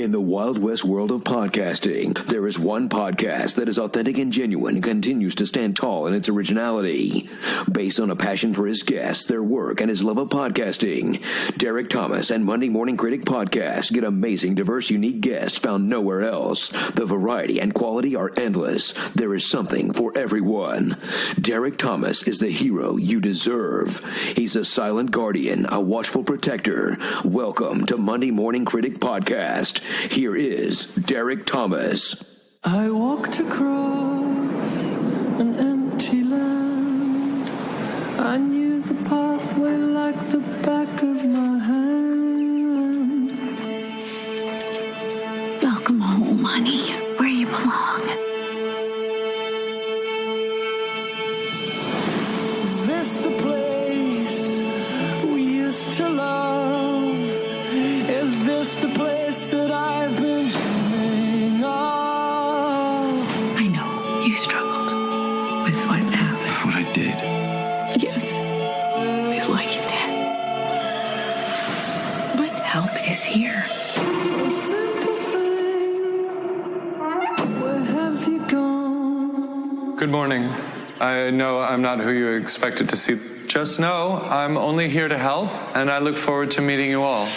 In the Wild West world of podcasting, there is one podcast that is authentic and genuine and continues to stand tall in its originality. Based on a passion for his guests, their work, and his love of podcasting, Derek Thomas and Monday Morning Critic Podcast get amazing, diverse, unique guests found nowhere else. The variety and quality are endless. There is something for everyone. Derek Thomas is the hero you deserve. He's a silent guardian, a watchful protector. Welcome to Monday Morning Critic Podcast. Here is Derek Thomas. I walked across an empty land. I knew the pathway like the back of my hand. Welcome home, honey, where you belong. Is this the place we used to love? Is this the place that I've been dreaming of? I know you struggled with what happened. With what I did. Yes, with what you did. But help is here. A simple thing. Where have you gone? Good morning. I know I'm not who you expected to see. Just know I'm only here to help, and I look forward to meeting you all.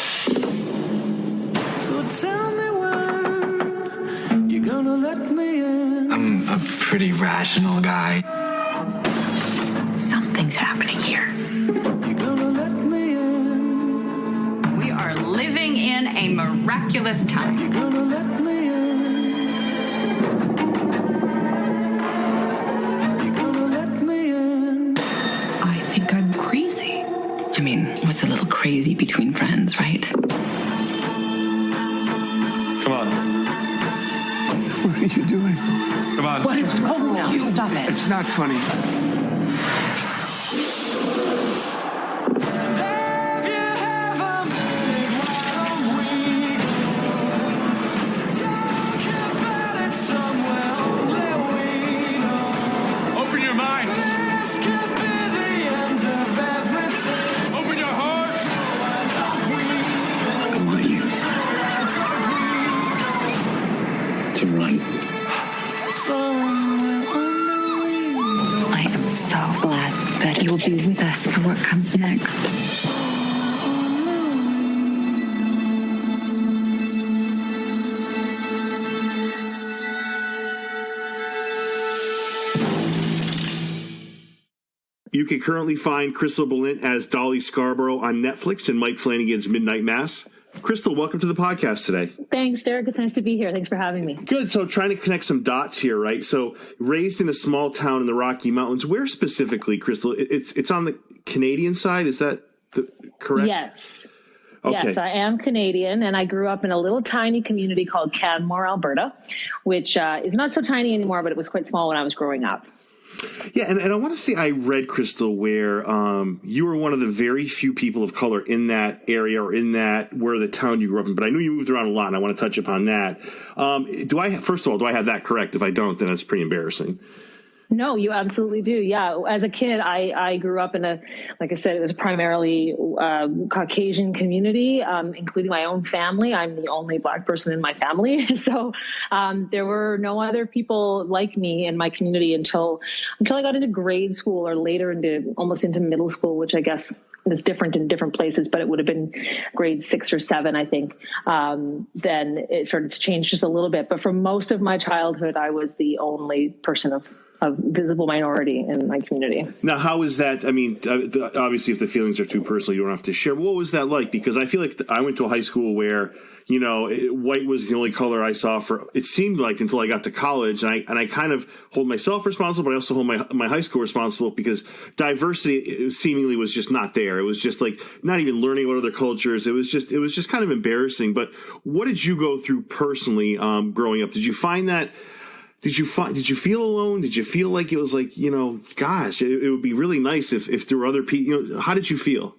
So tell me when you're gonna let me in. I'm a pretty rational guy. Something's happening here. You're gonna let me in. We are living in a miraculous time. You're gonna let me in. You're gonna let me in. I think I'm crazy. I mean, what's a little crazy between friends, right? Come on. What are you doing? Come on. What is wrong with you? Stop it. It's not funny. Have you ever been while we talk about it somewhere only we know? Open your minds. This could be the end of everything. Open your hearts. I want you to run. Somewhere only we know. I am so glad that you'll be with us for what comes next. You can currently find Crystal Balint as Dolly Scarborough on Netflix and Mike Flanagan's Midnight Mass. Crystal, welcome to the podcast today. Thanks, Derek. It's nice to be here. Thanks for having me. Good. So trying to connect some dots here, right? So raised in a small town in the Rocky Mountains. Where specifically, Crystal? It's on the Canadian side. Is that correct? Yes. Okay. Yes, I am Canadian, and I grew up in a little tiny community called Canmore, Alberta, which is not so tiny anymore, but it was quite small when I was growing up. Yeah, and I want to say I read, Crystal, where you were one of the very few people of color in that area or in that where the town you grew up in. But I knew you moved around a lot, and I want to touch upon that. First of all, do I have that correct? If I don't, then that's pretty embarrassing. No, you absolutely do. Yeah. As a kid, I grew up in like I said, it was primarily Caucasian community, including my own family. I'm the only Black person in my family. So there were no other people like me in my community until I got into grade school or later almost into middle school, which I guess is different in different places, but it would have been grade 6 or 7, I think. Then it started to change just a little bit. But for most of my childhood, I was the only person of visible minority in my community. Now, how is that? I mean, obviously, if the feelings are too personal, you don't have to share. What was that like? Because I feel like I went to a high school where, white was the only color I saw for, it seemed like, until I got to college. And I kind of hold myself responsible, but I also hold my high school responsible because diversity seemingly was just not there. It was just like not even learning about other cultures. It was just kind of embarrassing. But what did you go through personally growing up? Did you find that? Did you feel alone? Did you feel like it was like, gosh, it would be really nice if there were other people, how did you feel?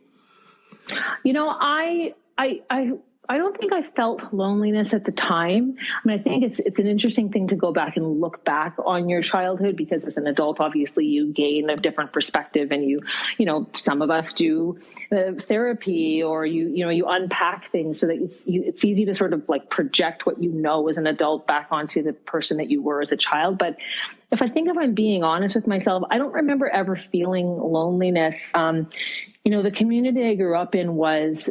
I I don't think I felt loneliness at the time. I mean, I think it's an interesting thing to go back and look back on your childhood, because as an adult, obviously you gain a different perspective, and you some of us do therapy, or you unpack things so that it's easy to sort of like project what you know as an adult back onto the person that you were as a child. But if I'm being honest with myself, I don't remember ever feeling loneliness. The community I grew up in was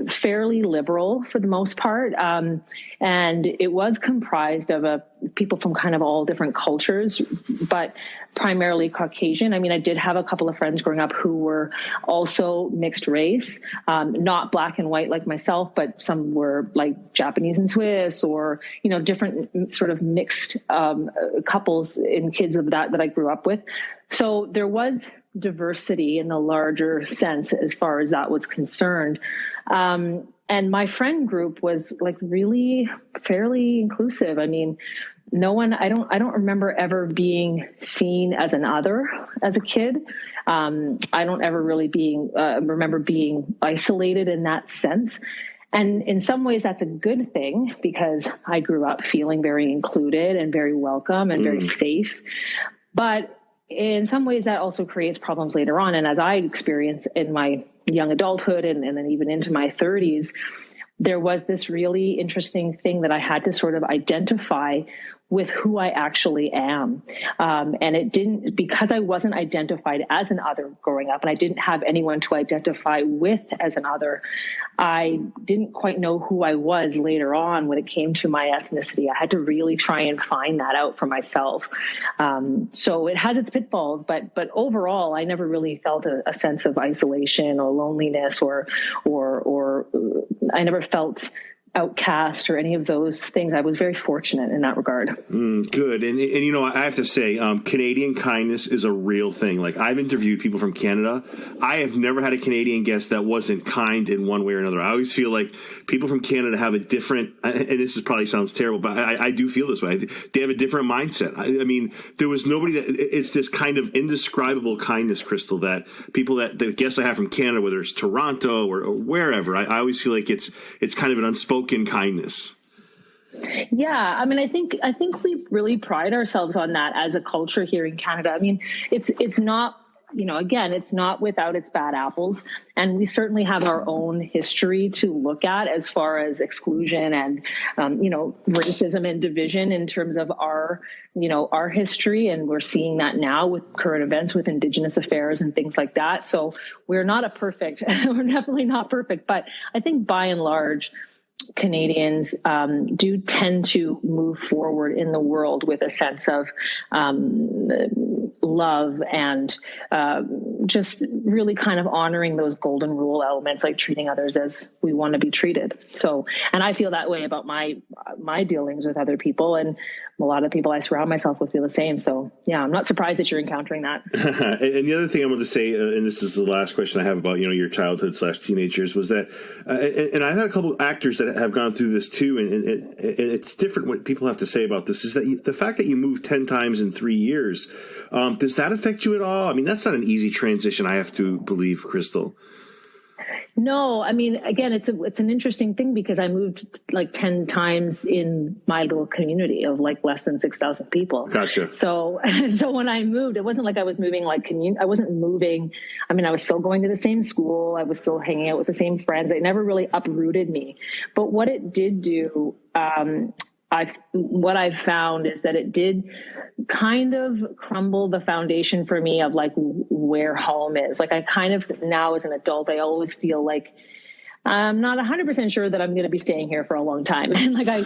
fairly liberal for the most part. And it was comprised of people from kind of all different cultures, but primarily Caucasian. I mean, I did have a couple of friends growing up who were also mixed race, not black and white like myself, but some were like Japanese and Swiss, or, different sort of mixed couples and kids of that I grew up with. So there was diversity in the larger sense as far as that was concerned. And my friend group was like really fairly inclusive. I mean, I don't remember ever being seen as an other as a kid. I don't ever really remember being isolated in that sense. And in some ways that's a good thing, because I grew up feeling very included and very welcome and very safe. But in some ways that also creates problems later on. And as I experienced in my young adulthood and then even into my 30s, there was this really interesting thing that I had to sort of identify with who I actually am. And it didn't, because I wasn't identified as an other growing up, and I didn't have anyone to identify with as an other, I didn't quite know who I was later on when it came to my ethnicity. I had to really try and find that out for myself. So it has its pitfalls, but overall, I never really felt a sense of isolation or loneliness, or I never felt outcast or any of those things. I was very fortunate in that regard. Good. And I have to say, Canadian kindness is a real thing. Like, I've interviewed people from Canada. I have never had a Canadian guest that wasn't kind in one way or another. I always feel like people from Canada have a different, and this probably sounds terrible, but I do feel this way. They have a different mindset. I mean, there was nobody it's this kind of indescribable kindness, Crystal, that people the guests I have from Canada, whether it's Toronto or wherever, I always feel like it's kind of an unspoken kindness. Yeah, I mean, I think we really pride ourselves on that as a culture here in Canada. I mean, it's not, again, it's not without its bad apples, and we certainly have our own history to look at as far as exclusion and racism and division in terms of our history, and we're seeing that now with current events with Indigenous affairs and things like that. So we're definitely not perfect, but I think by and large, Canadians do tend to move forward in the world with a sense of love and just really kind of honoring those golden rule elements, like treating others as we want to be treated. So, and I feel that way about my dealings with other people, and a lot of people I surround myself with feel the same. So yeah, I'm not surprised that you're encountering that. And the other thing I wanted to say, and this is the last question I have about, your childhood / teenage years, was that, and I've had a couple of actors that have gone through this too, and it's different what people have to say about this, is that the fact that you moved 10 times in 3 years, does that affect you at all? I mean, that's not an easy transition, I have to believe, Crystal. No, I mean, again, it's an interesting thing, because I moved like 10 times in my little community of like less than 6,000 people. Gotcha. So when I moved, it wasn't like I was moving like I wasn't moving. I mean, I was still going to the same school. I was still hanging out with the same friends. It never really uprooted me. But what it did do, what I've found is that it did kind of crumble the foundation for me of like where home is. Like, I kind of now as an adult, I always feel like I'm not 100% sure that I'm going to be staying here for a long time. And like, I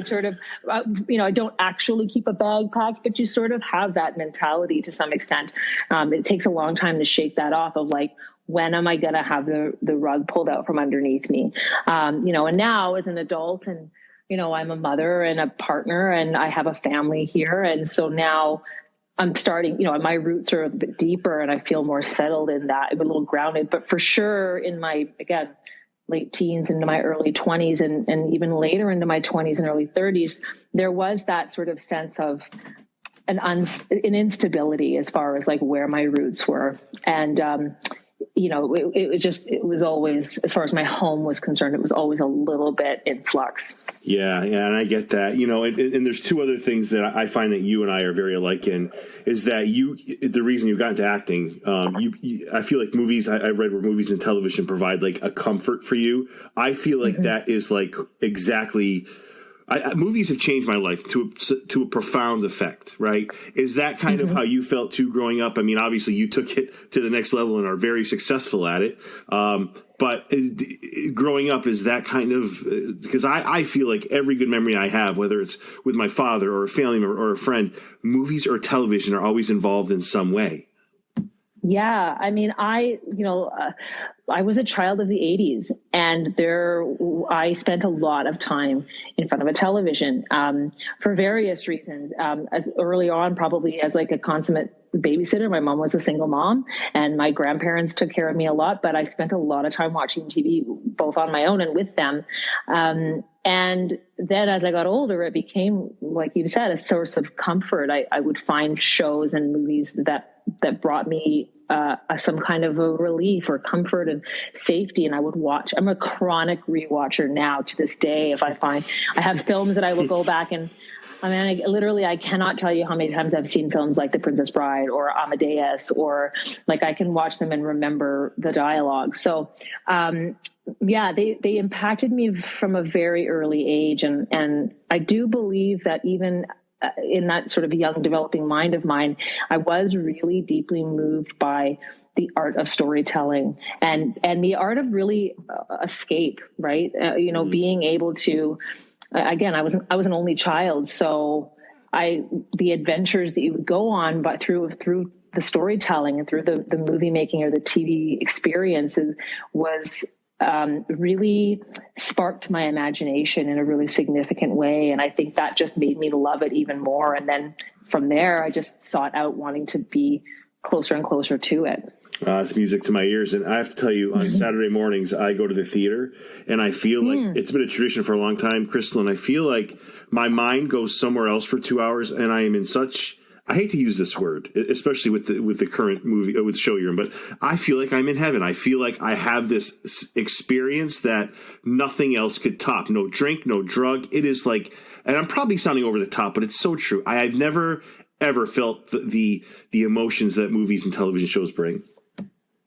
sort of, I don't actually keep a bag packed, but you sort of have that mentality to some extent. It takes a long time to shake that off of like, when am I going to have the rug pulled out from underneath me? And now as an adult, and I'm a mother and a partner, and I have a family here. And so now I'm starting, my roots are a bit deeper, and I feel more settled in that. I'm a little grounded, but for sure in my, again, late teens into my early 20s and even later into my 20s and early 30s, there was that sort of sense of an instability as far as like where my roots were. And it was always, as far as my home was concerned, it was always a little bit in flux. Yeah, and I get that. And there's two other things that I find that you and I are very alike in, is that the reason you got into acting, I feel like movies, I read where movies and television provide like a comfort for you. I feel like that is like exactly... movies have changed my life to a profound effect, right? Is that kind of how you felt too growing up? I mean, obviously you took it to the next level and are very successful at it. But growing up, is that kind of, because I feel like every good memory I have, whether it's with my father or a family member or a friend, movies or television are always involved in some way. Yeah, I mean, I was a child of the 80s, and I spent a lot of time in front of a television for various reasons. As early on, probably as like a consummate babysitter. My mom was a single mom, and my grandparents took care of me a lot, but I spent a lot of time watching TV, both on my own and with them. And then as I got older, it became, like you said, a source of comfort. I would find shows and movies that brought me some kind of a relief or comfort and safety, and I would watch. I'm a chronic rewatcher now to this day. If I have films that I will go back and, I mean, I cannot tell you how many times I've seen films like The Princess Bride or Amadeus, or like I can watch them and remember the dialogue. So, they impacted me from a very early age. And I do believe that even in that sort of young developing mind of mine, I was really deeply moved by the art of storytelling and the art of really escape, right? Being able to, again, I was an only child. So the adventures that you would go on, but through the storytelling and through the movie making or the TV experiences was really sparked my imagination in a really significant way. And I think that just made me love it even more. And then from there, I just sought out wanting to be closer and closer to it. It's music to my ears. And I have to tell you, on Saturday mornings, I go to the theater, and I feel like it's been a tradition for a long time, Crystal, and I feel like my mind goes somewhere else for 2 hours, and I am in such... I hate to use this word, especially with the current movie, with the show you're in, but I feel like I'm in heaven. I feel like I have this experience that nothing else could top. No drink, no drug. It is like, and I'm probably sounding over the top, but it's so true. I've never, ever felt the emotions that movies and television shows bring.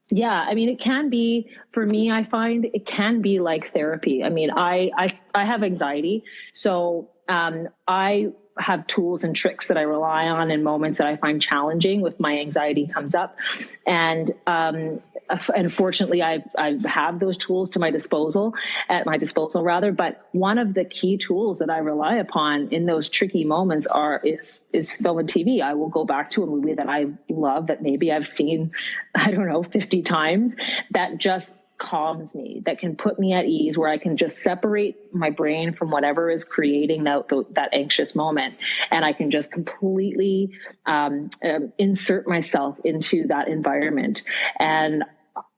Yeah, I mean, it can be, for me, I find it can be like therapy. I mean, I have anxiety, so I have tools and tricks that I rely on in moments that I find challenging if my anxiety comes up. And fortunately, I have those tools at my disposal, but one of the key tools that I rely upon in those tricky moments is film and TV. I will go back to a movie that I love that maybe I've seen, 50 times, that just calms me, that can put me at ease, where I can just separate my brain from whatever is creating that anxious moment. And I can just completely insert myself into that environment. And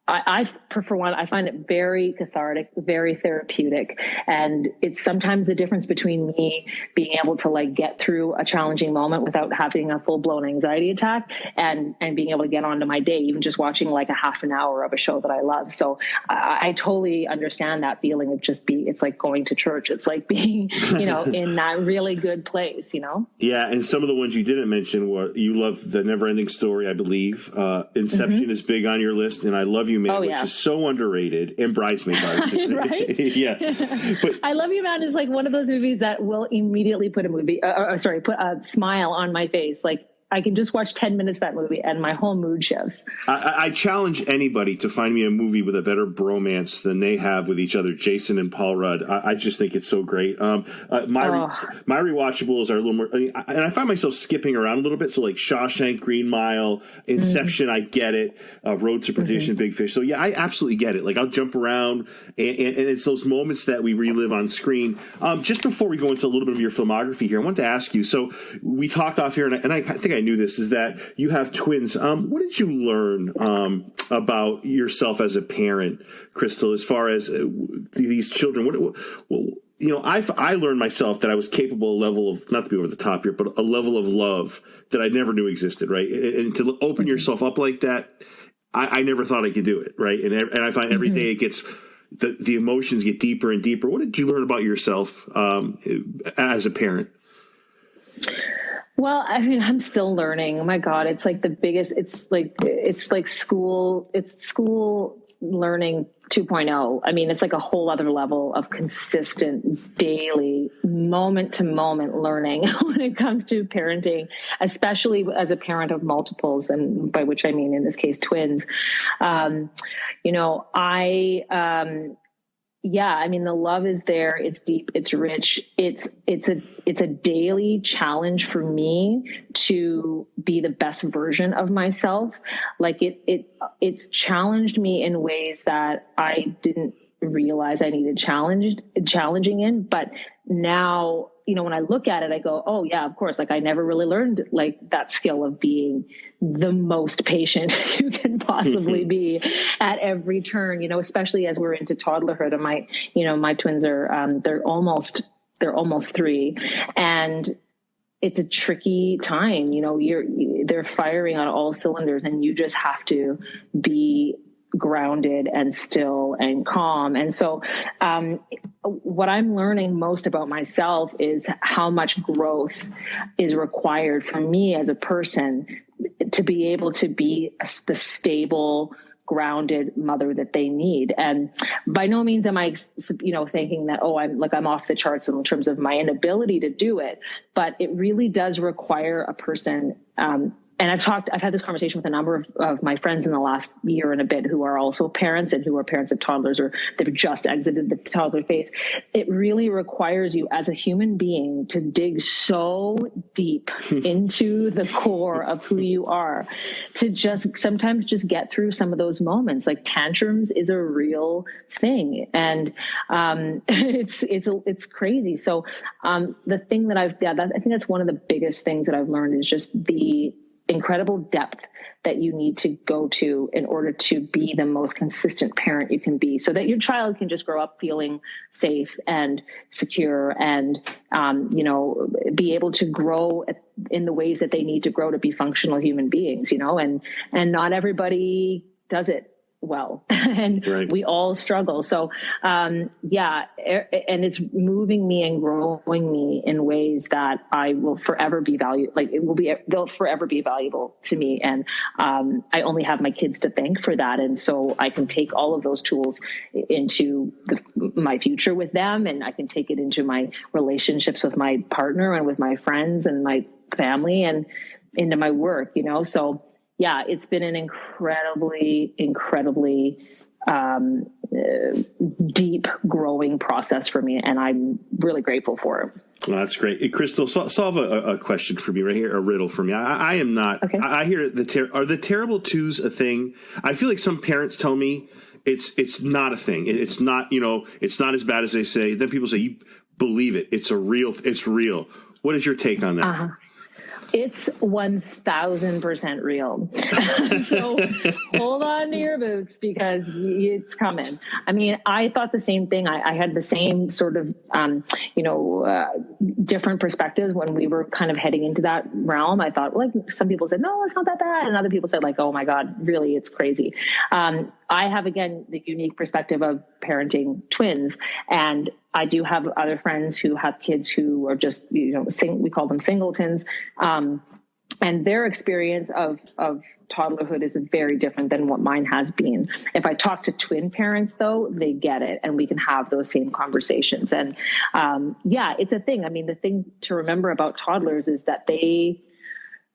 for one, I find it very cathartic, very therapeutic. And it's sometimes the difference between me being able to get through a challenging moment without having a full blown anxiety attack and being able to get on to my day, even just watching a half an hour of a show that I love. So I totally understand that feeling of it's like going to church. It's like being, in that really good place, Yeah. And some of the ones you didn't mention were, you love The Neverending Story, I believe. Inception is big on your list, and I Love You Man, which is so underrated, and Bridesmaids, obviously. Right? Yeah. But I Love You Man is like one of those movies that will immediately put a smile on my face. Like, I can just watch 10 minutes of that movie and my whole mood shifts. I challenge anybody to find me a movie with a better bromance than they have with each other, Jason and Paul Rudd. I just think it's so great. My rewatchables are a little more, and I find myself skipping around a little bit. So like Shawshank, Green Mile, Inception, I get it. Road to Perdition, Big Fish. So yeah, I absolutely get it. Like, I'll jump around, and it's those moments that we relive on screen. Just before we go into a little bit of your filmography here, I want to ask you, so we talked off here, and I think I knew this, is that you have twins. What did you learn about yourself as a parent, Crystal, as far as these children? I learned myself that I was capable of a level of, not to be over the top here, but a level of love that I never knew existed, right? And to open yourself up like that, I never thought I could do it, right? And I find every day it gets the emotions get deeper and deeper. What did you learn about yourself as a parent? Well, I mean, I'm still learning. Oh my God, it's like the biggest. It's like school. It's school learning 2.0. I mean, it's like a whole other level of consistent, daily, moment to moment learning when it comes to parenting, especially as a parent of multiples, and by which I mean, in this case, twins. I mean, the love is there. It's deep. It's rich. It's a daily challenge for me to be the best version of myself. Like it's challenged me in ways that I didn't realize I needed challenging in. But now, when I look at it, I go, oh yeah, of course. Like I never really learned like that skill of being the most patient you can possibly be at every turn, especially as we're into toddlerhood. And my twins are, they're almost 3, and it's a tricky time. They're firing on all cylinders, and you just have to be grounded and still and calm. And so what I'm learning most about myself is how much growth is required for me as a person to be able to be the stable, grounded mother that they need. And by no means am I, thinking that, I'm off the charts in terms of my inability to do it, but it really does require a person, and I've had this conversation with a number of my friends in the last year and a bit who are also parents and who are parents of toddlers, or they've just exited the toddler phase. It really requires you as a human being to dig so deep into the core of who you are, to sometimes get through some of those moments. Like tantrums is a real thing. And it's crazy. So the thing that I think that's one of the biggest things that I've learned is just the incredible depth that you need to go to in order to be the most consistent parent you can be, so that your child can just grow up feeling safe and secure and, be able to grow in the ways that they need to grow to be functional human beings, and not everybody does it well, and right. We all struggle. So, and it's moving me and growing me in ways that I will forever be valued. Like they'll forever be valuable to me. And, I only have my kids to thank for that. And so I can take all of those tools into my future with them. And I can take it into my relationships with my partner and with my friends and my family and into my work, so yeah, it's been an incredibly deep growing process for me, and I'm really grateful for it. Well, that's great. Hey, Crystal, solve a question for me right here, a riddle for me. I am not. Okay. I hear are the terrible twos a thing? I feel like some parents tell me it's not a thing. It's not. It's not as bad as they say. Then people say, you believe it. It's real. What is your take on that? Uh-huh. It's 1,000% real. So hold on to your boots because it's coming. I mean, I thought the same thing. I had the same sort of, different perspectives when we were kind of heading into that realm. I thought, some people said, no, it's not that bad. And other people said, oh my God, really, it's crazy. I have, again, the unique perspective of parenting twins. And I do have other friends who have kids who are just, we call them singletons. And their experience of toddlerhood is very different than what mine has been. If I talk to twin parents, though, they get it, and we can have those same conversations. And it's a thing. I mean, the thing to remember about toddlers is that they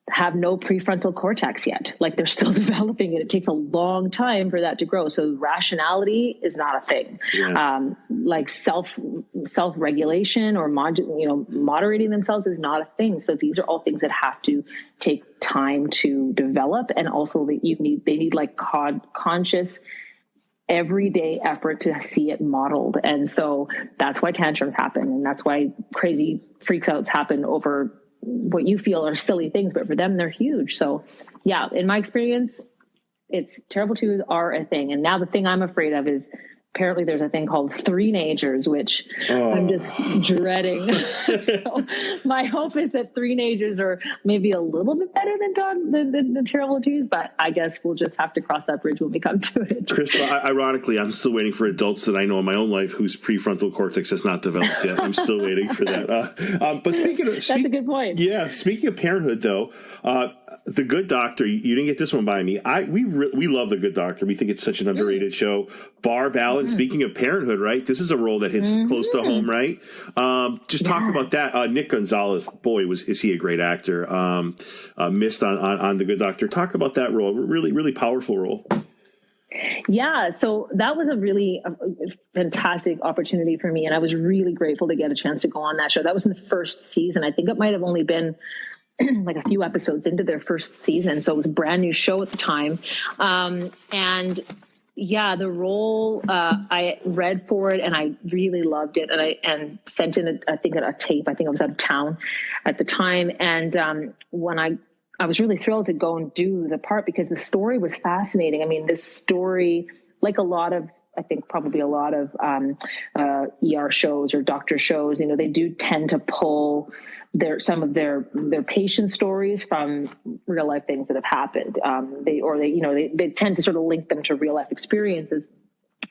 have no prefrontal cortex yet. Like they're still developing it. It takes a long time for that to grow. So rationality is not a thing. Yeah. Like self-regulation or moderating themselves is not a thing. So these are all things that have to take time to develop. And also they need like conscious everyday effort to see it modeled. And so that's why tantrums happen. And that's why crazy freaks outs happen over what you feel are silly things, but for them, they're huge. So yeah, in my experience, it's terrible twos are a thing. And now the thing I'm afraid of is apparently there's a thing called three-nagers, which I'm just dreading. So my hope is that three-nagers are maybe a little bit better than the terrible twos, but I guess we'll just have to cross that bridge when we come to it. Crystal, ironically, I'm still waiting for adults that I know in my own life whose prefrontal cortex has not developed yet. I'm still waiting for that. But speaking of... That's a good point. Yeah, speaking of parenthood, though, The Good Doctor, you didn't get this one by me. We love The Good Doctor. We think it's such an underrated show. Barb Allen, speaking of parenthood, right? This is a role that hits close to home, right? Just talk about that. Nick Gonzalez, boy, is he a great actor. Missed on The Good Doctor. Talk about that role. Really, really powerful role. Yeah, so that was a really fantastic opportunity for me, and I was really grateful to get a chance to go on that show. That was in the first season. I think it might have only been like a few episodes into their first season, so it was a brand new show at the time. And yeah, the role, I read for it and I really loved it, and sent in a tape. I think I was out of town at the time, and when I was really thrilled to go and do the part because the story was fascinating. I mean, this story, like probably a lot of ER shows or doctor shows, they do tend to pull some of their patient stories from real life things that have happened. They tend to sort of link them to real life experiences.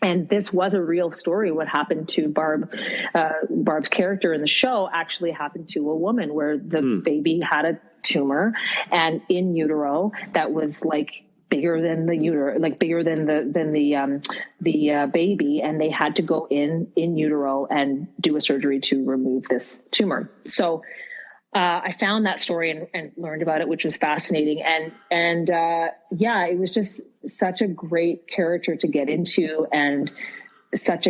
And this was a real story. What happened to Barb's character in the show actually happened to a woman, where the baby had a tumor and in utero that was like bigger than the uterus, like bigger than the baby, and they had to go in utero and do a surgery to remove this tumor. So I found that story and learned about it, which was fascinating. And it was just such a great character to get into, and such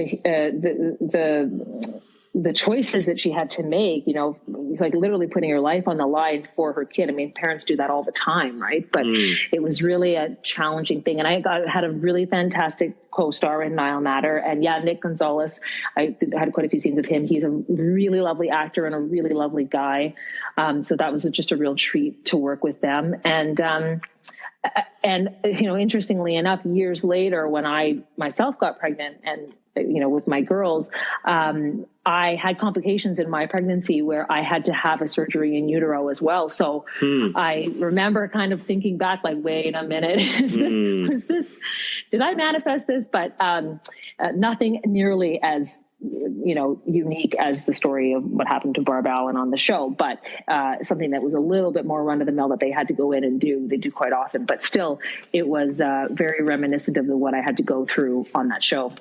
the choices that she had to make, like literally putting her life on the line for her kid. I mean, parents do that all the time, right? But it was really a challenging thing. And I had a really fantastic co-star in Niall Matter. And Nick Gonzalez, I had quite a few scenes with him. He's a really lovely actor and a really lovely guy. So that was just a real treat to work with them. And interestingly enough, years later, when I myself got pregnant and, with my girls, I had complications in my pregnancy where I had to have a surgery in utero as well. So I remember kind of thinking back, like, wait a minute, did I manifest this? But nothing nearly as unique as the story of what happened to Barb Allen on the show, but something that was a little bit more run of the mill that they had to go in and do. They do quite often, but still, it was very reminiscent of what I had to go through on that show.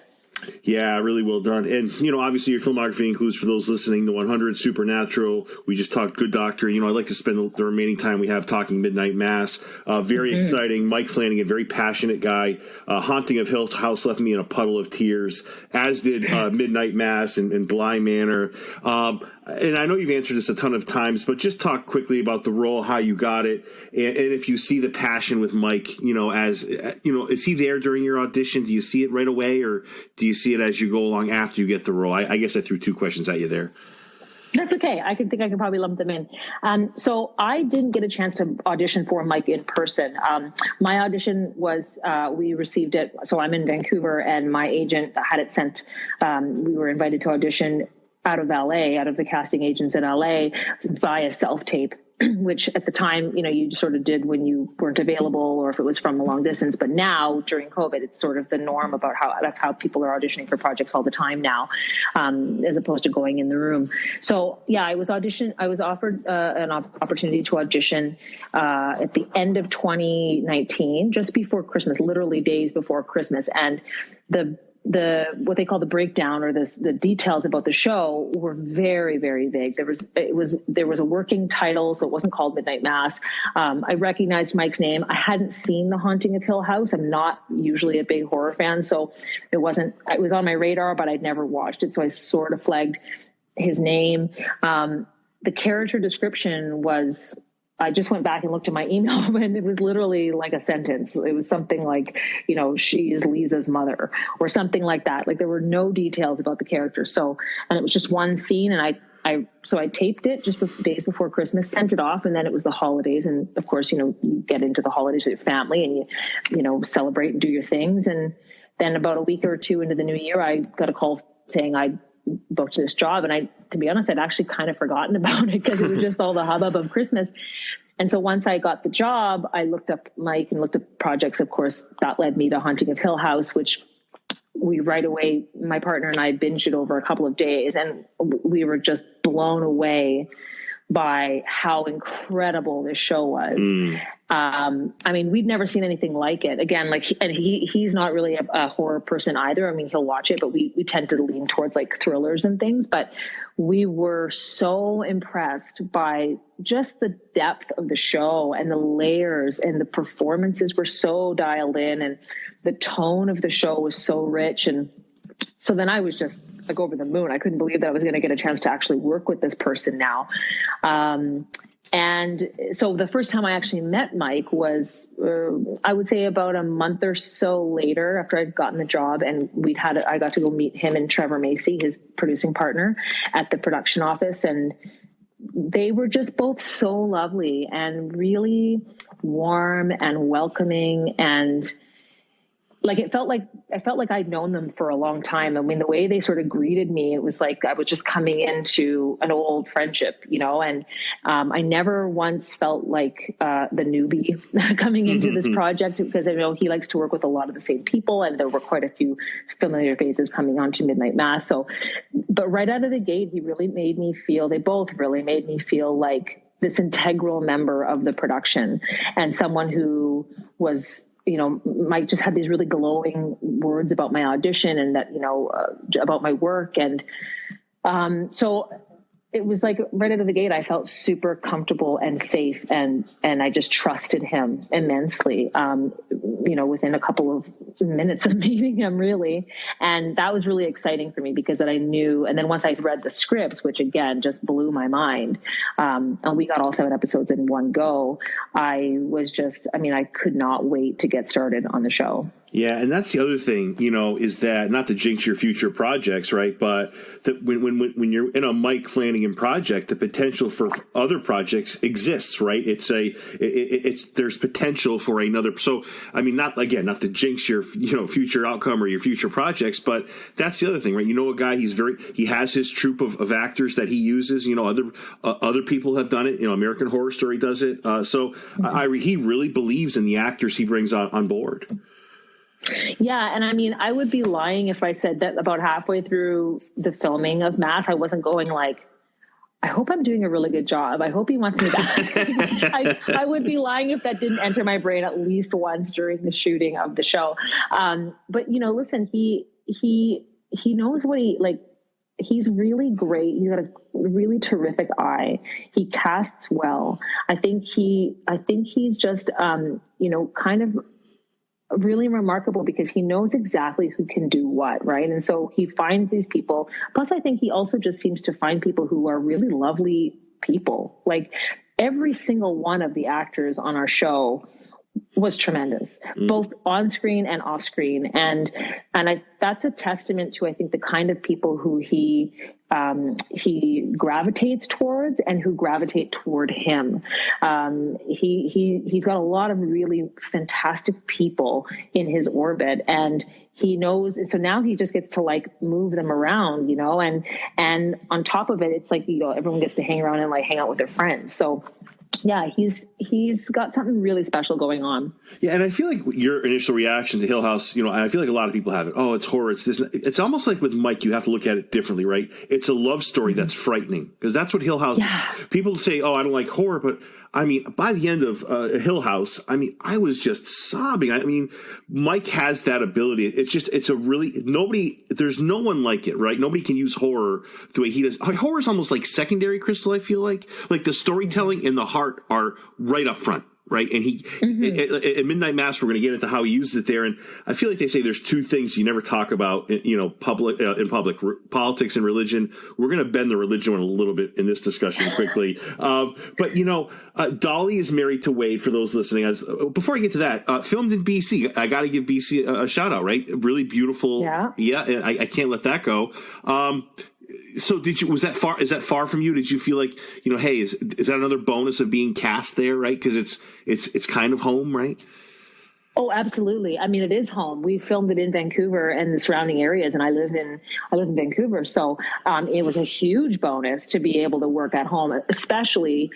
Yeah, really well done. And, obviously your filmography includes, for those listening, The 100, Supernatural. We just talked Good Doctor. I'd like to spend the remaining time we have talking Midnight Mass. Very exciting. Mike Flanagan, very passionate guy. Haunting of Hill House left me in a puddle of tears, as did Midnight Mass and Bly Manor. And I know you've answered this a ton of times, but just talk quickly about the role, how you got it, and if you see the passion with Mike, is he there during your audition? Do you see it right away, or do you see it as you go along after you get the role? I guess I threw two questions at you there. That's okay. I can probably lump them in. So I didn't get a chance to audition for Mike in person. My audition was, we received it. So I'm in Vancouver, and my agent had it sent. We were invited to audition out of LA, out of the casting agents in LA, via self-tape, which at the time, you sort of did when you weren't available or if it was from a long distance. But now during COVID, it's sort of the norm about that's how people are auditioning for projects all the time now, as opposed to going in the room. So yeah, I was offered an opportunity to audition at the end of 2019, just before Christmas, literally days before Christmas. And the what they call the breakdown, or the details about the show, were very, very vague. There was a working title, so it wasn't called Midnight Mass. I recognized Mike's name. I hadn't seen The Haunting of Hill House. I'm not usually a big horror fan, so it was on my radar, but I'd never watched it. So I sort of flagged his name. The character description was, I just went back and looked at my email, and it was literally like a sentence. It was something like, she is Lisa's mother, or something like that. Like, there were no details about the character. And it was just one scene, and I taped it just days before Christmas, sent it off, and then it was the holidays. And of course, you get into the holidays with your family, and you celebrate and do your things. And then about a week or two into the new year, I got a call saying I booked this job. And to be honest, I'd actually kind of forgotten about it because it was just all the hubbub of Christmas. And so once I got the job, I looked up Mike and looked at projects. Of course, that led me to Haunting of Hill House, which we right away, my partner and I binged it over a couple of days, and we were just blown away by how incredible this show was. I mean, we'd never seen anything like it. Again, he's not really a horror person either. I mean, he'll watch it, but we tend to lean towards like thrillers and things. But we were so impressed by just the depth of the show and the layers, and the performances were so dialed in, and the tone of the show was so rich. And so then I was just like over the moon. I couldn't believe that I was going to get a chance to actually work with this person now. And so the first time I actually met Mike was, I would say about a month or so later after I'd gotten the job, and I got to go meet him and Trevor Macy, his producing partner, at the production office. And they were just both so lovely and really warm and welcoming, and like I felt like I'd known them for a long time. I mean, the way they sort of greeted me, it was like I was just coming into an old friendship, you know. And I never once felt like the newbie coming into this project, because I know he likes to work with a lot of the same people, and there were quite a few familiar faces coming on to Midnight Mass. So, but right out of the gate, they both really made me feel like this integral member of the production, and someone who was, you know, Mike just had these really glowing words about my audition, and that, you know, about my work. And so it was like right out of the gate, I felt super comfortable and safe, and I just trusted him immensely, you know, within a couple of minutes of meeting him, really. And that was really exciting for me, because then I knew, and then once I read the scripts, which again, just blew my mind, and we got all 7 episodes in one go, I could not wait to get started on the show. Yeah, and that's the other thing, you know, is that, not to jinx your future projects, right? But that when you're in a Mike Flanagan project, the potential for other projects exists, right? There's potential for another. So, I mean, not to jinx your, you know, future outcome or your future projects, but that's the other thing, right? You know, a guy, he has his troupe of actors that he uses. You know, other people have done it. You know, American Horror Story does it. He really believes in the actors he brings on board. Yeah, and I mean, I would be lying if I said that about halfway through the filming of Mass, I wasn't going like, I hope I'm doing a really good job. I hope he wants me back. I would be lying if that didn't enter my brain at least once during the shooting of the show. But, you know, listen, he knows what he's really great. He's got a really terrific eye. He casts well. I think he's just, you know, kind of really remarkable, because he knows exactly who can do what, right? And so he finds these people. Plus, I think he also just seems to find people who are really lovely people. Like every single one of the actors on our show was tremendous, both on screen and off screen. And that's a testament to, I think, the kind of people who he gravitates towards and who gravitate toward him. He's got a lot of really fantastic people in his orbit, and he knows. And so now he just gets to like move them around, you know, and on top of it, it's like, you know, everyone gets to hang around and like hang out with their friends. So yeah, he's got something really special going on. Yeah, and I feel like your initial reaction to Hill House, you know, and I feel like a lot of people have it. Oh, it's horror. It's this. It's almost like with Mike, you have to look at it differently, right? It's a love story that's frightening, because that's what Hill House is. People say, oh, I don't like horror, but I mean, by the end of Hill House, I mean, I was just sobbing. I mean, Mike has that ability. There's no one like it, right? Nobody can use horror the way he does. Horror is almost like secondary, Crystal, I feel like the storytelling and the heart are right up front. Right. And at Midnight Mass, we're going to get into how he uses it there. And I feel like they say there's 2 things you never talk about, you know, in public, politics and religion. We're going to bend the religion one a little bit in this discussion quickly. But, you know, Dolly is married to Wade, for those listening. Before I get to that, filmed in BC. I got to give BC a shout out, right? Really beautiful. Yeah. And I can't let that go. So is that far from you? Did you feel like, you know, hey, is that another bonus of being cast there, right? Because it's kind of home, right? Oh, absolutely. I mean, it is home. We filmed it in Vancouver and the surrounding areas, and I live in Vancouver. So it was a huge bonus to be able to work at home, especially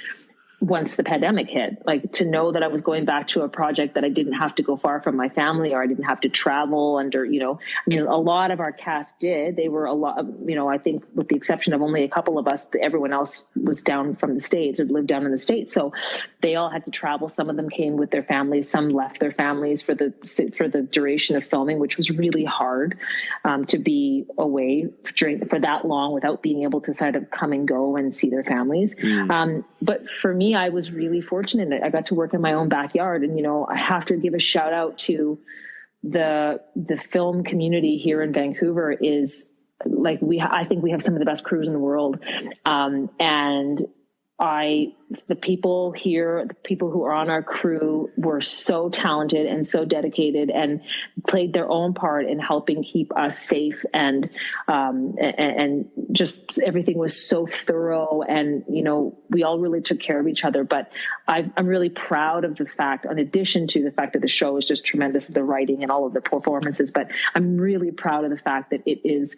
once the pandemic hit, like to know that I was going back to a project that I didn't have to go far from my family, or I didn't have to travel under, I mean, a lot of our cast did. They were a lot of, I think with the exception of only a couple of us, everyone else was down from the States or lived down in the States. So they all had to travel. Some of them came with their families. Some left their families for the duration of filming, which was really hard to be away for that long without being able to sort of come and go and see their families. But for me, I was really fortunate that I got to work in my own backyard. And, I have to give a shout out to the film community here in Vancouver. Is like, I think we have some of the best crews in the world. And the people here, the people who are on our crew were so talented and so dedicated and played their own part in helping keep us safe. And just everything was so thorough, and, we all really took care of each other. But I'm really proud of the fact, in addition to the fact that the show is just tremendous, the writing and all of the performances, but I'm really proud of the fact that it is,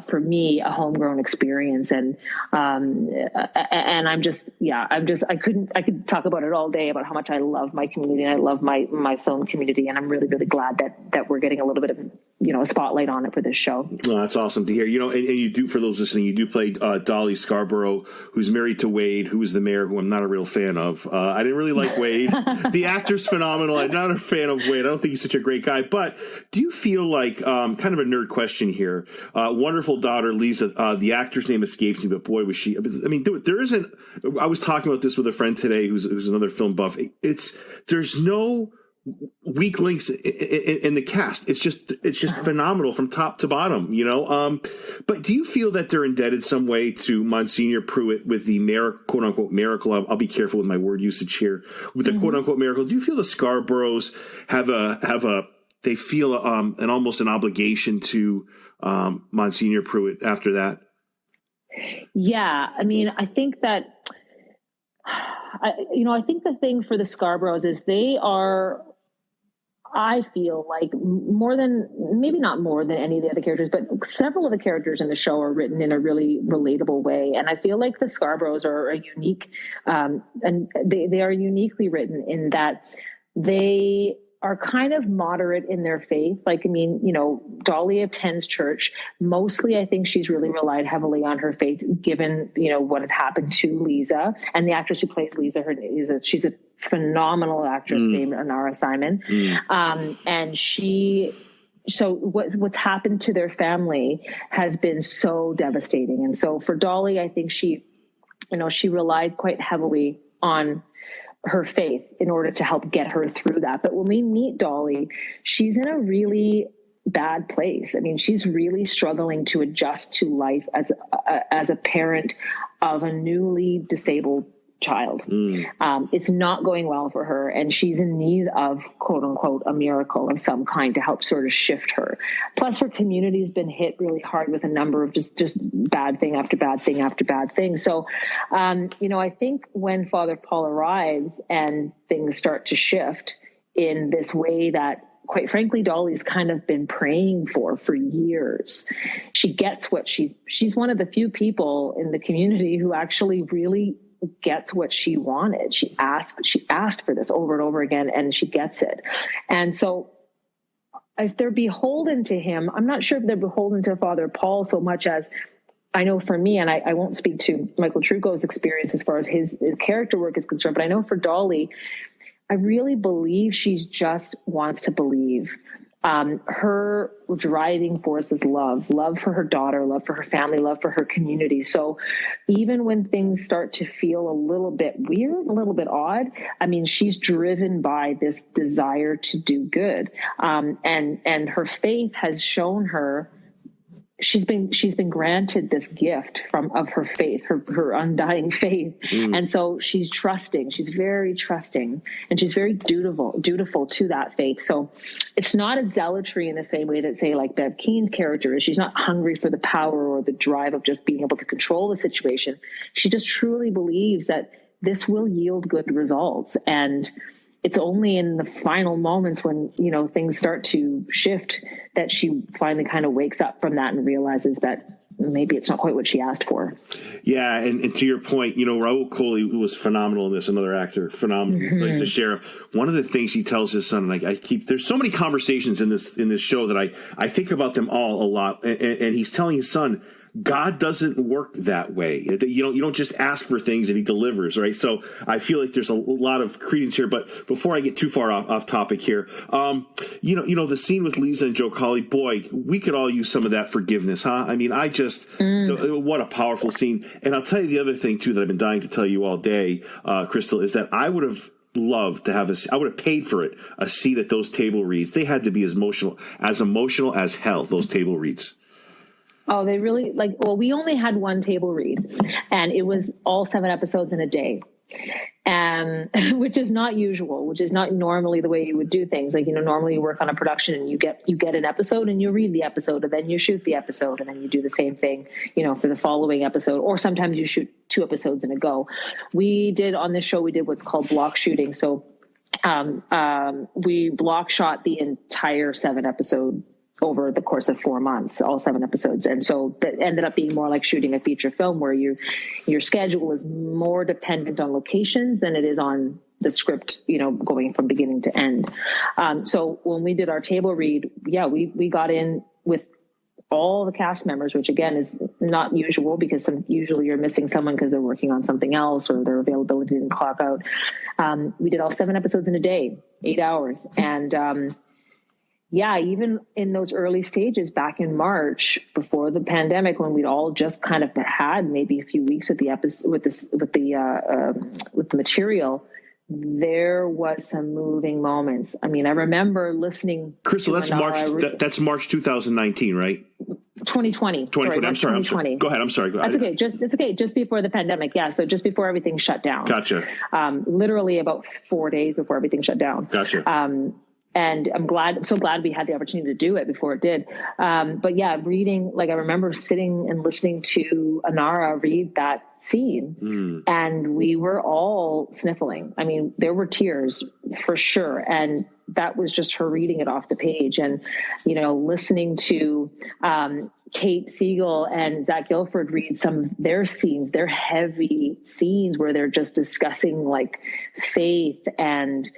for me, a homegrown experience. And I could talk about it all day about how much I love my community and I love my film community. And I'm really, really glad that we're getting a little bit of, a spotlight on it for this show. Well, that's awesome to hear. And you do, for those listening, you do play Dolly Scarborough, who's married to Wade, who is the mayor, who I'm not a real fan of. I didn't really like Wade. The actor's phenomenal. I'm not a fan of Wade. I don't think he's such a great guy. But do you feel like, kind of a nerd question here, wonderful daughter, Lisa, the actor's name escapes me, but boy, was she. I mean, there isn't, I was talking about this with a friend today who's another film buff. There's no weak links in the cast. It's just phenomenal from top to bottom, but do you feel that they're indebted some way to Monsignor Pruitt with the quote unquote miracle? I'll be careful with my word usage here, with the quote unquote miracle. Do you feel the Scarboroughs they feel an almost an obligation to Monsignor Pruitt after that? Yeah. I mean, I think that, I think the thing for the Scarboroughs is they are, I feel like maybe not more than any of the other characters, but several of the characters in the show are written in a really relatable way. And I feel like the Scarboroughs are a unique, and they are uniquely written in that they are kind of moderate in their faith. Like, I mean, Dolly attends church. Mostly, I think she's really relied heavily on her faith, given, what had happened to Lisa. And the actress who plays Lisa, she's a phenomenal actress named Anara Simon. And so what's happened to their family has been so devastating. And so for Dolly, I think she relied quite heavily on her faith in order to help get her through that. But when we meet Dolly, she's in a really bad place. I mean, she's really struggling to adjust to life as a parent of a newly disabled child. It's not going well for her, and she's in need of quote unquote a miracle of some kind to help sort of shift her. Plus her community's been hit really hard with a number of just bad thing after bad thing after bad thing. So I think when Father Paul arrives and things start to shift in this way that, quite frankly, Dolly's kind of been praying for years. She gets what she's one of the few people in the community who actually really gets what she wanted. She asked for this over and over again, and she gets it. And so if they're beholden to him, I'm not sure if they're beholden to Father Paul so much as, I know for me, and I won't speak to Michael Trucco's experience as far as his character work is concerned, but I know for Dolly, I really believe she just wants to believe. Her driving force is love for her daughter, love for her family, love for her community. So even when things start to feel a little bit weird, a little bit odd, I mean, she's driven by this desire to do good. And her faith has shown her, she's been granted this gift of her faith, her undying faith. And so she's trusting, she's very trusting, and she's very dutiful to that faith. So it's not a zealotry in the same way that, say, like Bev Keene's character is. She's not hungry for the power or the drive of just being able to control the situation. She just truly believes that this will yield good results. And it's only in the final moments when, you know, things start to shift that she finally kind of wakes up from that and realizes that maybe it's not quite what she asked for. Yeah, and to your point, you know, Raul Coley was phenomenal in this, another actor, phenomenal, plays the sheriff. One of the things he tells his son, like there's so many conversations in this show that I think about them all a lot, and he's telling his son, God doesn't work that way. You don't just ask for things and he delivers, right? So I feel like there's a lot of credence here. But before I get too far off topic here, you know, the scene with Lisa and Joe Colley, boy, we could all use some of that forgiveness, huh? I mean, what a powerful scene. And I'll tell you the other thing too that I've been dying to tell you all day, Crystal, is that I would have loved to have I would have paid for it, a seat at those table reads. They had to be as emotional as hell, those table reads. Oh, they really we only had one table read, and it was all 7 episodes in a day. Which is not usual, which is not normally the way you would do things. Like, you know, normally you work on a production and you get an episode and you read the episode and then you shoot the episode and then you do the same thing, you know, for the following episode, or sometimes you shoot 2 episodes in a go. We did on this show, we did what's called block shooting. So, we block shot the entire 7 episode over the course of 4 months, all 7 episodes. And so that ended up being more like shooting a feature film where your schedule is more dependent on locations than it is on the script, you know, going from beginning to end. So when we did our table read, we got in with all the cast members, which again is not usual because usually you're missing someone because they're working on something else or their availability didn't clock out. We did all 7 episodes in a day, 8 hours. And, even in those early stages back in March before the pandemic, when we'd all just kind of had maybe a few weeks with the episode, with the material, there was some moving moments. I mean, I remember listening. Crystal, that's March. That's March 2019, right? 2020. 2020. I'm sorry. Go ahead. I'm sorry. That's okay. It's okay. Just before the pandemic. Yeah. So just before everything shut down. Gotcha. Literally about 4 days before everything shut down. Gotcha. And I'm so glad we had the opportunity to do it before it did. But yeah, reading, like I remember sitting and listening to Anara read that scene and we were all sniffling. I mean, there were tears for sure. And that was just her reading it off the page and, you know, listening to, Kate Siegel and Zach Gilford read some of their scenes, their heavy scenes where they're just discussing like faith and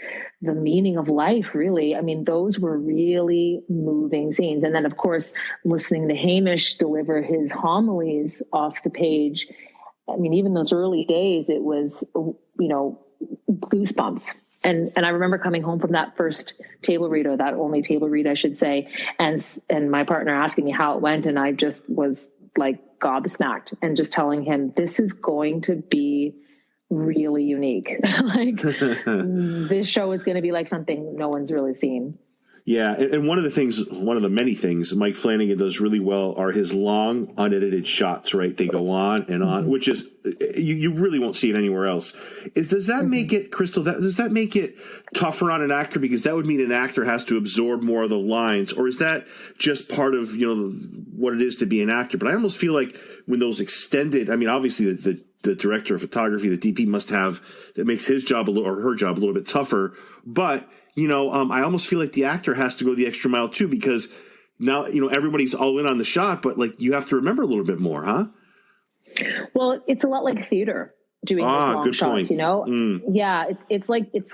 the meaning of life, really. I mean, those were really moving scenes. And then, of course, listening to Hamish deliver his homilies off the page. I mean, even those early days, it was, you know, goosebumps. And I remember coming home from that first table read, or that only table read, I should say, and my partner asking me how it went, and I just was like gobsmacked and just telling him, this is going to be really unique. Like this show is going to be like something no one's really seen. Yeah, and one of the many things Mike Flanagan does really well are his long, unedited shots, right? They go on and on, which is, you really won't see it anywhere else. Does that make it, Crystal, does that make it tougher on an actor? Because that would mean an actor has to absorb more of the lines, or is that just part of, you know, what it is to be an actor? But I almost feel like when those extended, I mean, obviously the director of photography, the DP must have, that makes his job or her job a little bit tougher, but you know, I almost feel like the actor has to go the extra mile too, because now, you know, everybody's all in on the shot, but like you have to remember a little bit more, huh? Well, it's a lot like theater, doing these long shots, point. You know? Yeah,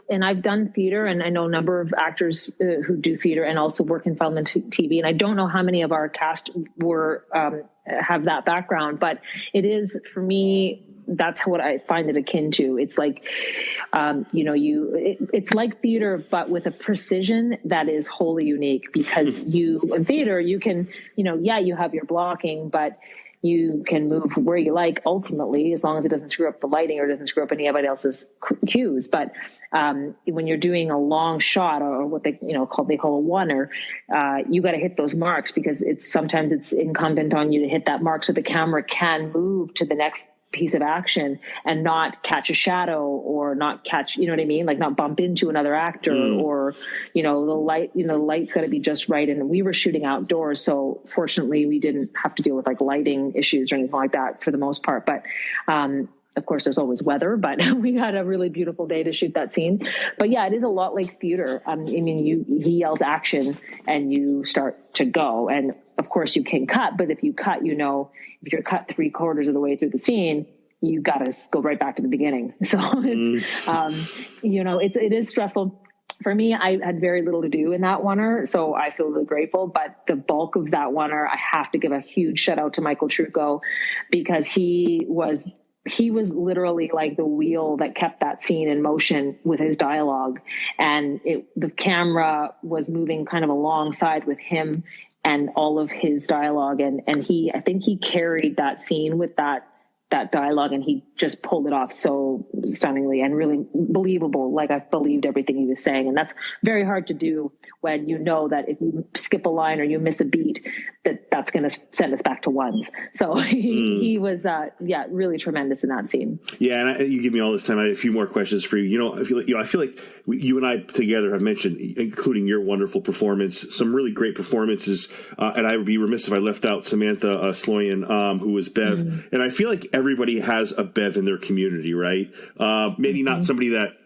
and I've done theater, and I know a number of actors who do theater and also work in film and TV, and I don't know how many of our cast have that background, but it is, for me, that's what I find it akin to. It's like, you know, it's like theater, but with a precision that is wholly unique, because in theater, you can, you know, you have your blocking, but you can move where you like ultimately, as long as it doesn't screw up the lighting or doesn't screw up anybody else's cues. But when you're doing a long shot, or what they call a one-er, you got to hit those marks, because sometimes it's incumbent on you to hit that mark so the camera can move to the next piece of action and not catch a shadow, or not catch, you know what I mean? Like not bump into another actor, or, you know, the light's got to be just right. And we were shooting outdoors, so fortunately we didn't have to deal with like lighting issues or anything like that for the most part. But, Of course, there's always weather, but we had a really beautiful day to shoot that scene. But yeah, it is a lot like theater. I mean, he yells action and you start to go. And of course you can cut, but if you cut, if you're cut 3/4 of the way through the scene, you got to go right back to the beginning. So it's, it is stressful. For me, I had very little to do in that oneer, so I feel really grateful. But the bulk of that oneer, I have to give a huge shout out to Michael Trucco, because he was literally like the wheel that kept that scene in motion with his dialogue. And the camera was moving kind of alongside with him and all of his dialogue. And I think he carried that scene with that dialogue, and he just pulled it off so stunningly and really believable. Like, I believed everything he was saying. And that's very hard to do when you know that if you skip a line or you miss a beat, that's going to send us back to ones. So he was, really tremendous in that scene. Yeah. And you give me all this time. I have a few more questions for you. I feel like you and I together have mentioned, including your wonderful performance, some really great performances. And I would be remiss if I left out Samantha Sloyan, who was Bev. And I feel like everybody has a Bev in their community, right? Maybe not somebody that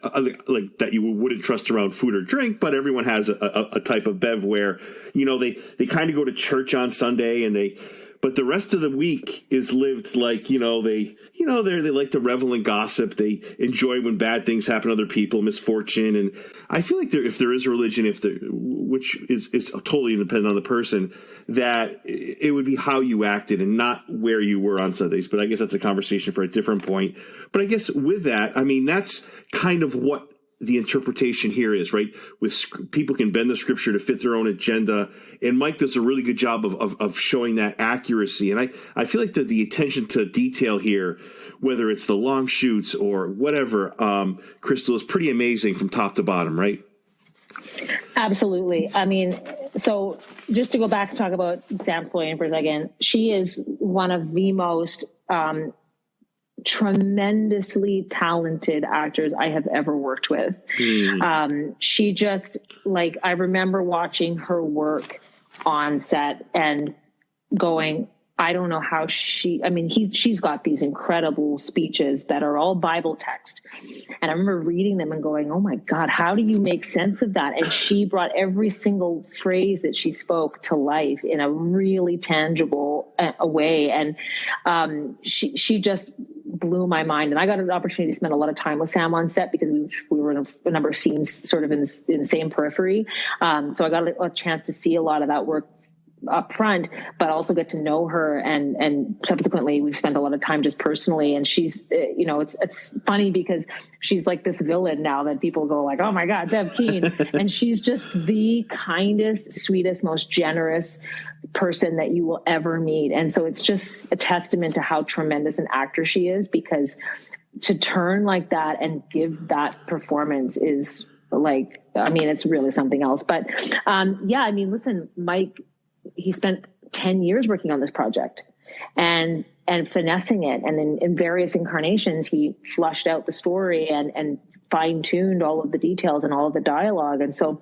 that you wouldn't trust around food or drink, but everyone has a type of Bev where, they kind of go to church on Sunday but the rest of the week is lived like, they like to revel in gossip. They enjoy when bad things happen to other people, misfortune. And I feel like if there is a religion, which is totally independent on the person, that it would be how you acted and not where you were on Sundays. But I guess that's a conversation for a different point. But I guess with that, I mean, that's kind of what the interpretation here is, right? With people can bend the scripture to fit their own agenda. And Mike does a really good job of showing that accuracy. And I feel like the attention to detail here, whether it's the long shoots or whatever, Crystal, is pretty amazing from top to bottom, right? Absolutely. I mean, so just to go back and talk about Sam Sloyan for a second, she is one of the most tremendously talented actors I have ever worked with. She just, like, I remember watching her work on set and going, I don't know how she's got these incredible speeches that are all Bible text. And I remember reading them and going, oh my God, how do you make sense of that? And she brought every single phrase that she spoke to life in a really tangible way. And she just blew my mind. And I got an opportunity to spend a lot of time with Sam on set because we were in a number of scenes sort of in the same periphery. So I got a chance to see a lot of that work up front, but also get to know her, and subsequently we've spent a lot of time just personally. And she's, it's funny because she's like this villain now that people go like, oh my God, Bev Keane. And she's just the kindest, sweetest, most generous person that you will ever meet. And so it's just a testament to how tremendous an actor she is, because to turn like that and give that performance is like, I mean, it's really something else. But listen, Mike, he spent 10 years working on this project and finessing it. And in various incarnations, he flushed out the story and fine-tuned all of the details and all of the dialogue. And so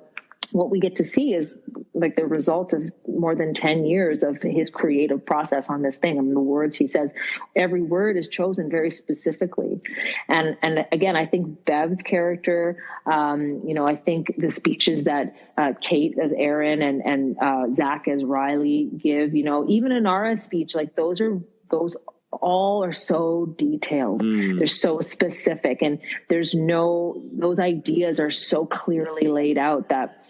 what we get to see is like the result of more than 10 years of his creative process on this thing. I mean, the words he says, every word is chosen very specifically. And again, I think Bev's character, I think the speeches that Kate as Erin and Zach as Riley give, even Inara's speech, like those all are so detailed. They're so specific, and those ideas are so clearly laid out that,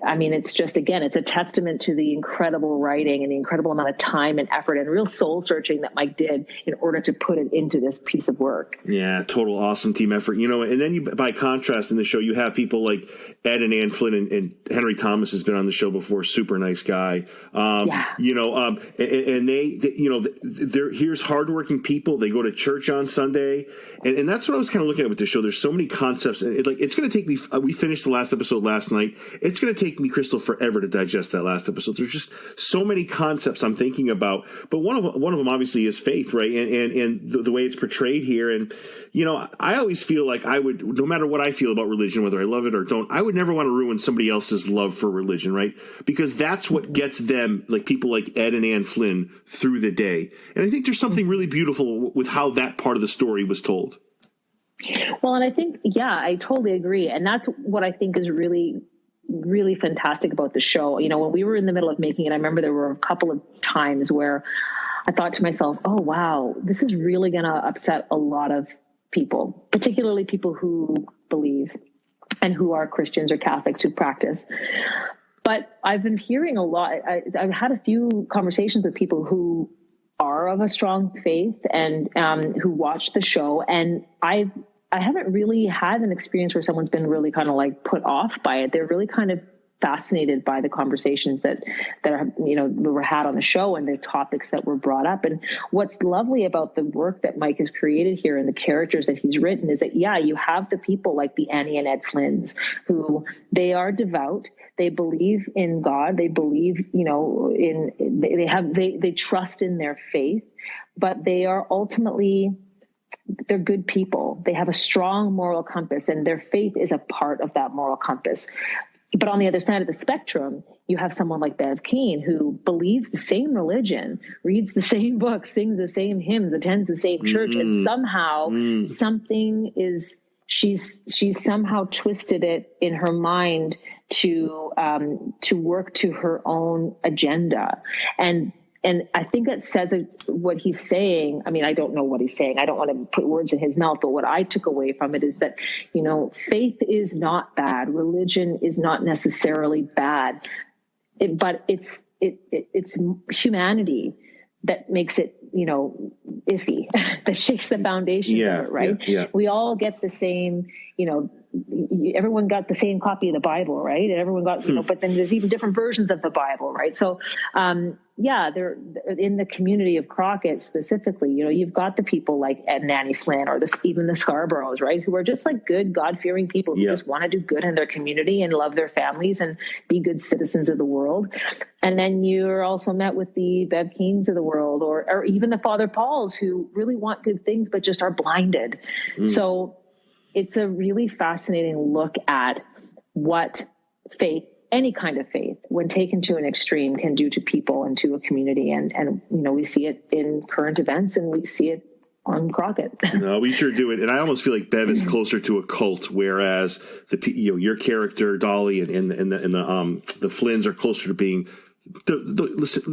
I mean, it's just, again, it's a testament to the incredible writing and the incredible amount of time and effort and real soul searching that Mike did in order to put it into this piece of work. Yeah, total awesome team effort. And then by contrast in the show, you have people like Ed and Ann Flynn, and Henry Thomas has been on the show before. Super nice guy. And they're here's hardworking people. They go to church on Sunday. And that's what I was kind of looking at with the show. There's so many concepts. It's going to take me, we finished the last episode last night. It's going to take me, Crystal, forever to digest that last episode. There's just so many concepts I'm thinking about, but one of them obviously is faith, right? And the way it's portrayed here. And, you know, I always feel like I would, no matter what I feel about religion, whether I love it or don't, I would never want to ruin somebody else's love for religion, right? Because that's what gets them, like people like Ed and Anne Flynn, through the day. And I think there's something really beautiful with how that part of the story was told. Well, and I think, yeah, I totally agree. And that's what I think is really, really fantastic about the show. You know, when we were in the middle of making it, I remember there were a couple of times where I thought to myself, oh, wow, this is really going to upset a lot of people, particularly people who believe and who are Christians or Catholics who practice. But I've been hearing a lot. I've had a few conversations with people who are of a strong faith and who watch the show. And I haven't really had an experience where someone's been really kind of like put off by it. They're really kind of fascinated by the conversations that are, you know, were had on the show and the topics that were brought up. And what's lovely about the work that Mike has created here and the characters that he's written is that, yeah, you have the people like the Annie and Ed Flynns who they are devout. They believe in God. They believe, you know, they trust in their faith, but they are ultimately, they're good people. They have a strong moral compass, and their faith is a part of that moral compass. But on the other side of the spectrum, you have someone like Bev Keane who believes the same religion, reads the same books, sings the same hymns, attends the same church, and somehow something is, she's somehow twisted it in her mind to work to her own agenda. And I think it says what he's saying. I mean, I don't know what he's saying. I don't want to put words in his mouth, but what I took away from it is that, you know, faith is not bad. Religion is not necessarily bad, but it's humanity that makes it, you know, iffy, that shakes the foundations of it, right? Yeah. We all get the same, you know, everyone got the same copy of the Bible, right? And everyone got, you know, but then there's even different versions of the Bible, right? So, yeah, they're in the community of Crockett specifically, you know, you've got the people like Ed and Annie Flynn or even the Scarboroughs, right? Who are just like good, God-fearing people who just want to do good in their community and love their families and be good citizens of the world. And then you're also met with the Bev Keanes of the world or even the Father Pauls who really want good things, but just are blinded. So it's a really fascinating look at what faith, any kind of faith, when taken to an extreme, can do to people and to a community. And you know, we see it in current events and we see it on Crockett. No, we sure do it. And I almost feel like Bev is closer to a cult, whereas your character Dolly and the Flynns are closer to being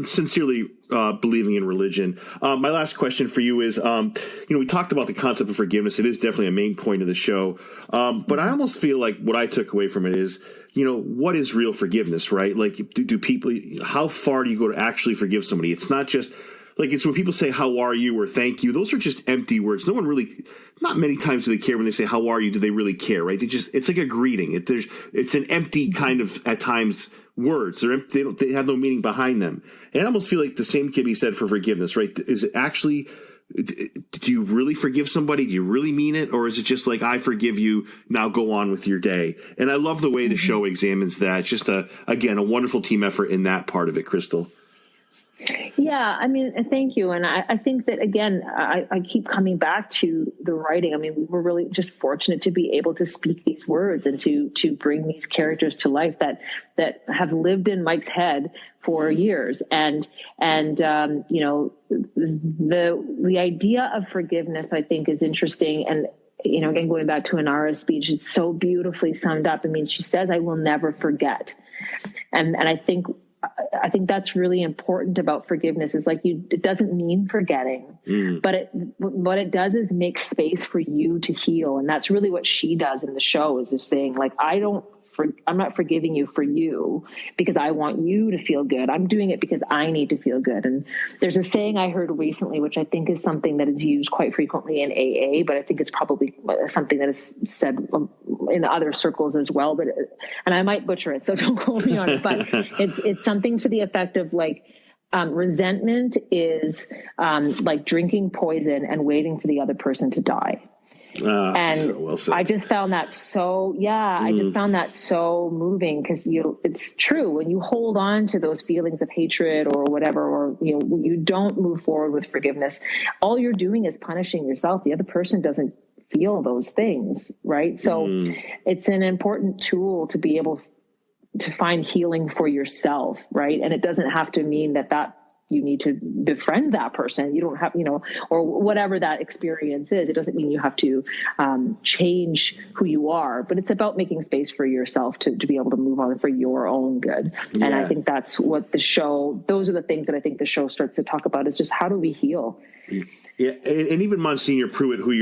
sincerely believing in religion. My last question for you is, you know, we talked about the concept of forgiveness. It is definitely a main point of the show. But I almost feel like what I took away from it is, you know, what is real forgiveness, right? Like, do people, how far do you go to actually forgive somebody? It's not just like, it's when people say, how are you? Or thank you. Those are just empty words. No one really, not many times do they care when they say, how are you? Do they really care, right? It's like a greeting. It's an empty kind of, at times, words. They have no meaning behind them. And I almost feel like the same can be said for forgiveness, right? Is it actually, do you really forgive somebody? Do you really mean it? Or is it just like, I forgive you, now go on with your day? And I love the way the show examines that. Just again, a wonderful team effort in that part of it, Crystal. Yeah, I mean, thank you. And I think that, again, I keep coming back to the writing. I mean, we were really just fortunate to be able to speak these words and to bring these characters to life that have lived in Mike's head for years. And you know, the idea of forgiveness, I think, is interesting. And, you know, again, going back to Inara's speech, it's so beautifully summed up. I mean, she says, I will never forget. And I think that's really important about forgiveness is like it doesn't mean forgetting, but what it does is make space for you to heal. And that's really what she does in the show is just saying like, I'm not forgiving you for you because I want you to feel good. I'm doing it because I need to feel good. And there's a saying I heard recently, which I think is something that is used quite frequently in AA, but I think it's probably something that is said in other circles as well. And I might butcher it, so don't quote me on it. But it's something to the effect of like, resentment is like drinking poison and waiting for the other person to die. And so well said. I just found that so moving, because it's true, when you hold on to those feelings of hatred or whatever, or you don't move forward with forgiveness, all you're doing is punishing yourself. The other person doesn't feel those things, right? So it's an important tool to be able to find healing for yourself, right? And it doesn't have to mean that you need to befriend that person. You don't have, or whatever that experience is. It doesn't mean you have to change who you are, but it's about making space for yourself to be able to move on for your own good. Yeah. And I think that's what those are the things that I think the show starts to talk about, is just how do we heal? Yeah, and even Monsignor Pruitt, who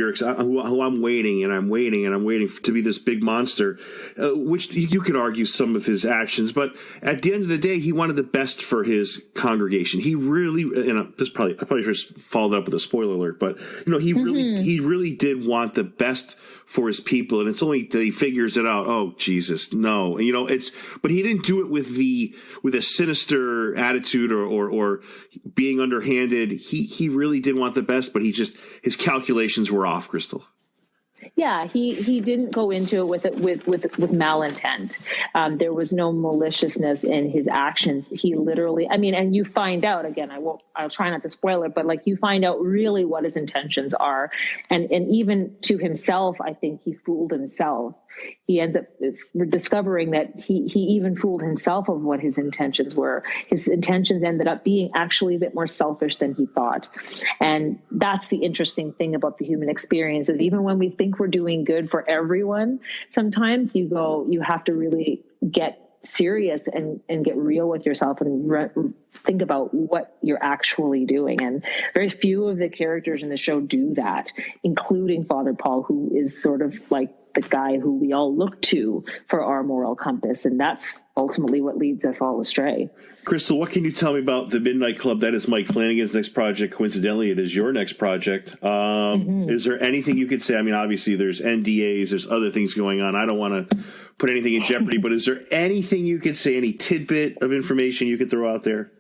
I'm waiting to be this big monster, which you could argue some of his actions, but at the end of the day, he wanted the best for his congregation. He really, and I probably should follow that up with a spoiler alert, but he really did want the best for his people, and it's only that he figures it out. Oh, Jesus, no, but he didn't do it with a sinister attitude or being underhanded. He really did want the best, but his calculations were off, Crystal. Yeah, he didn't go into it with malintent. There was no maliciousness in his actions. He literally, and you find out, again, I'll try not to spoil it, but you find out really what his intentions are. And even to himself, I think he fooled himself. He ends up discovering that he even fooled himself of what his intentions were. His intentions ended up being actually a bit more selfish than he thought. And that's the interesting thing about the human experience, is even when we think we're doing good for everyone, sometimes you have to really get serious and get real with yourself and think about what you're actually doing. And very few of the characters in the show do that, including Father Paul, who is sort of like the guy who we all look to for our moral compass. And that's ultimately what leads us all astray. Crystal, what can you tell me about the Midnight Club? That is Mike Flanagan's next project. Coincidentally, it is your next project. Is there anything you could say? Obviously there's NDAs, there's other things going on. I don't want to put anything in jeopardy, but is there anything you could say, any tidbit of information you could throw out there?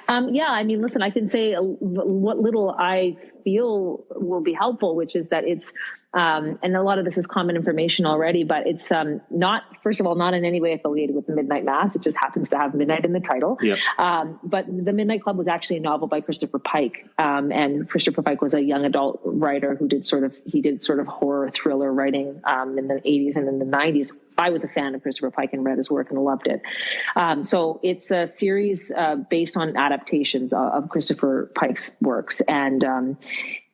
Listen, I can say what little I feel will be helpful, which is that it's, and a lot of this is common information already, but it's not, first of all, not in any way affiliated with the Midnight Mass. It just happens to have midnight in the title. Yep. But the Midnight Club was actually a novel by Christopher Pike. And Christopher Pike was a young adult writer who did sort of horror thriller writing in the 80s and in the 90s. I was a fan of Christopher Pike and read his work and loved it. So it's a series based on adaptations of Christopher Pike's works. And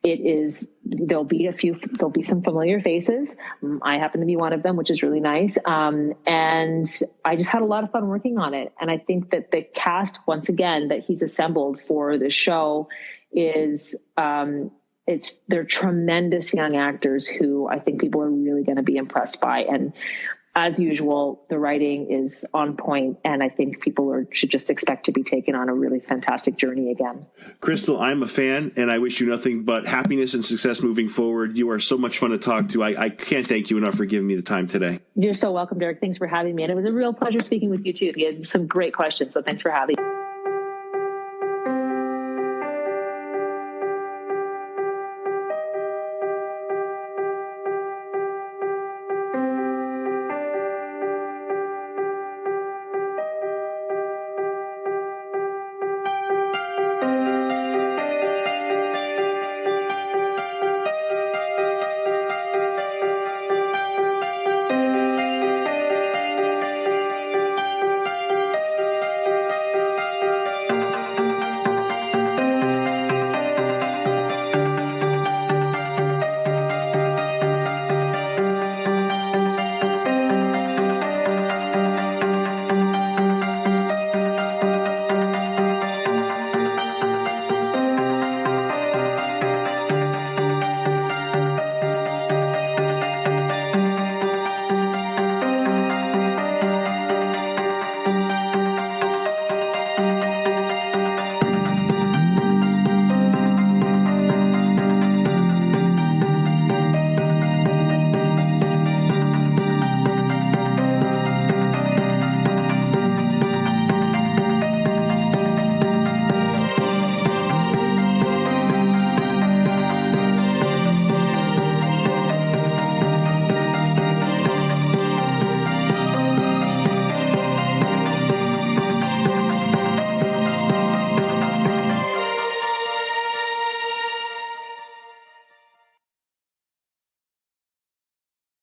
there'll be some familiar faces. I happen to be one of them, which is really nice. And I just had a lot of fun working on it. And I think that the cast, once again, that he's assembled for the show is, they're tremendous young actors who I think people are really going to be impressed by. And as usual, the writing is on point, and I think people should just expect to be taken on a really fantastic journey again. Crystal, I'm a fan, and I wish you nothing but happiness and success moving forward. You are so much fun to talk to. I can't thank you enough for giving me the time today. You're so welcome, Derek. Thanks for having me, and it was a real pleasure speaking with you, too. You had some great questions, so thanks for having me.